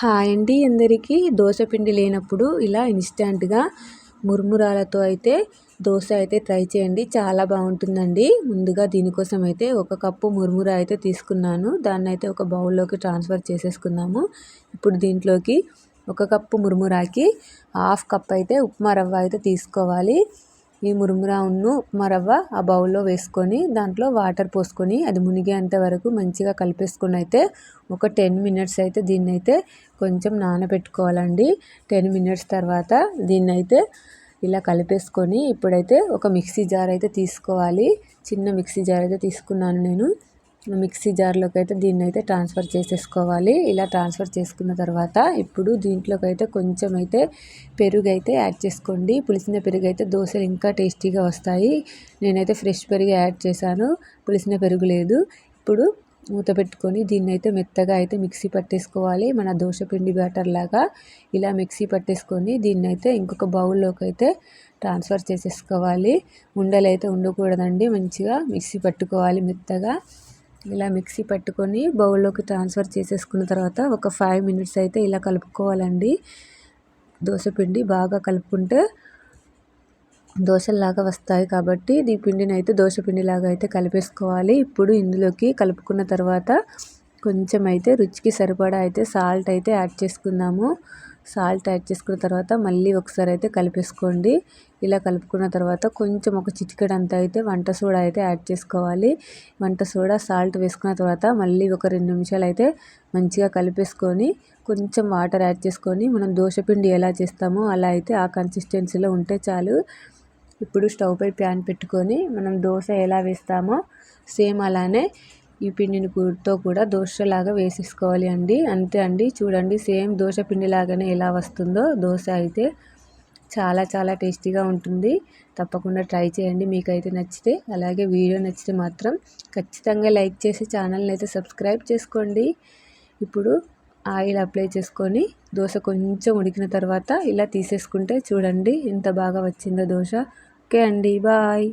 Hi అండి అందరికీ. దోస పిండి లేనప్పుడు ఇలా ఇన్స్టంట్గా మురుమురాలతో అయితే దోశ అయితే ట్రై చేయండి, చాలా బాగుంటుందండి. ముందుగా దీనికోసం అయితే 1 కప్పు మురుముర అయితే తీసుకున్నాను. దాన్ని అయితే ఒక బౌల్లోకి ట్రాన్స్ఫర్ చేసేసుకుందాము. ఇప్పుడు దీంట్లోకి 1 కప్పు మురుమురాకి 1/2 కప్ అయితే ఉప్మా రవ్వ అయితే తీసుకోవాలి. ఈ మురుమురాను ఉప్మా రవ్వ ఆ బౌల్లో వేసుకొని దాంట్లో వాటర్ పోసుకొని అది మునిగేంత వరకు మంచిగా కలిపేసుకొని అయితే ఒక 10 మినిట్స్ అయితే దీన్నైతే కొంచెం నానబెట్టుకోవాలండి. 10 మినిట్స్ తర్వాత దీన్నైతే ఇలా కలిపేసుకొని ఇప్పుడైతే ఒక మిక్సీ జార్ అయితే తీసుకోవాలి. చిన్న మిక్సీ జార్ అయితే తీసుకున్నాను నేను. మిక్సీ జార్లోకి అయితే దీన్ని అయితే ట్రాన్స్ఫర్ చేసేసుకోవాలి. ఇలా ట్రాన్స్ఫర్ చేసుకున్న తర్వాత ఇప్పుడు దీంట్లోకి అయితే కొంచెం అయితే పెరుగు అయితే యాడ్ చేసుకోండి. పులిసిన పెరుగు అయితే దోశలు ఇంకా టేస్టీగా వస్తాయి. నేనైతే ఫ్రెష్ పెరుగు యాడ్ చేశాను, పులిసిన పెరుగు లేదు. ఇప్పుడు మూత పెట్టుకొని దీన్ని అయితే మెత్తగా అయితే మిక్సీ పట్టేసుకోవాలి. మన దోశ పిండి బ్యాటర్ లాగా ఇలా మిక్సీ పట్టేసుకొని దీన్ని అయితే ఇంకొక బౌల్లోకి అయితే ట్రాన్స్ఫర్ చేసేసుకోవాలి. ఉండలు అయితే ఉండకూడదండి, మంచిగా మిక్సీ పట్టుకోవాలి మెత్తగా. ఇలా మిక్సీ పట్టుకొని బౌల్లోకి ట్రాన్స్ఫర్ చేసేసుకున్న తర్వాత ఒక 5 మినిట్స్ అయితే ఇలా కలుపుకోవాలండి. దోశపిండి బాగా కలుపుకుంటే దోశల్లాగా వస్తాయి కాబట్టి ఈ పిండిని అయితే దోశపిండిలాగా అయితే కలిపేసుకోవాలి. ఇప్పుడు ఇందులోకి కలుపుకున్న తర్వాత కొంచెం అయితే రుచికి సరిపడా అయితే సాల్ట్ అయితే యాడ్ చేసుకుందాము. సాల్ట్ యాడ్ చేసుకున్న తర్వాత మళ్ళీ ఒకసారి అయితే కలిపేసుకోండి. ఇలా కలుపుకున్న తర్వాత కొంచెం ఒక చిటికెడంతా అయితే వంట సోడా అయితే యాడ్ చేసుకోవాలి. వంట సోడా సాల్ట్ వేసుకున్న తర్వాత మళ్ళీ ఒక 2 నిమిషాలు అయితే మంచిగా కలిపేసుకొని కొంచెం వాటర్ యాడ్ చేసుకొని మనం దోశపిండి ఎలా చేస్తామో అలా అయితే ఆ కన్సిస్టెన్సీలో ఉంటే చాలు. ఇప్పుడు స్టవ్ పై ప్యాన్ పెట్టుకొని మనం దోశ ఎలా వేస్తామో సేమ్ అలానే ఈ పిండిని కూడా దోశలాగా వేసేసుకోవాలి అండి. అంతే అండి, చూడండి సేమ్ దోశ పిండి లాగానే ఎలా వస్తుందో దోశ అయితే చాలా చాలా టేస్టీగా ఉంటుంది. తప్పకుండా ట్రై చేయండి మీకైతే నచ్చితే. అలాగే వీడియో నచ్చితే మాత్రం ఖచ్చితంగా లైక్ చేసి ఛానల్ని అయితే సబ్స్క్రైబ్ చేసుకోండి. ఇప్పుడు ఆయిల్ అప్లై చేసుకొని దోశ కొంచెం ఉడికిన తర్వాత ఇలా తీసేసుకుంటే చూడండి ఎంత బాగా వచ్చిందో దోశ. ఓకే అండి, బాయ్.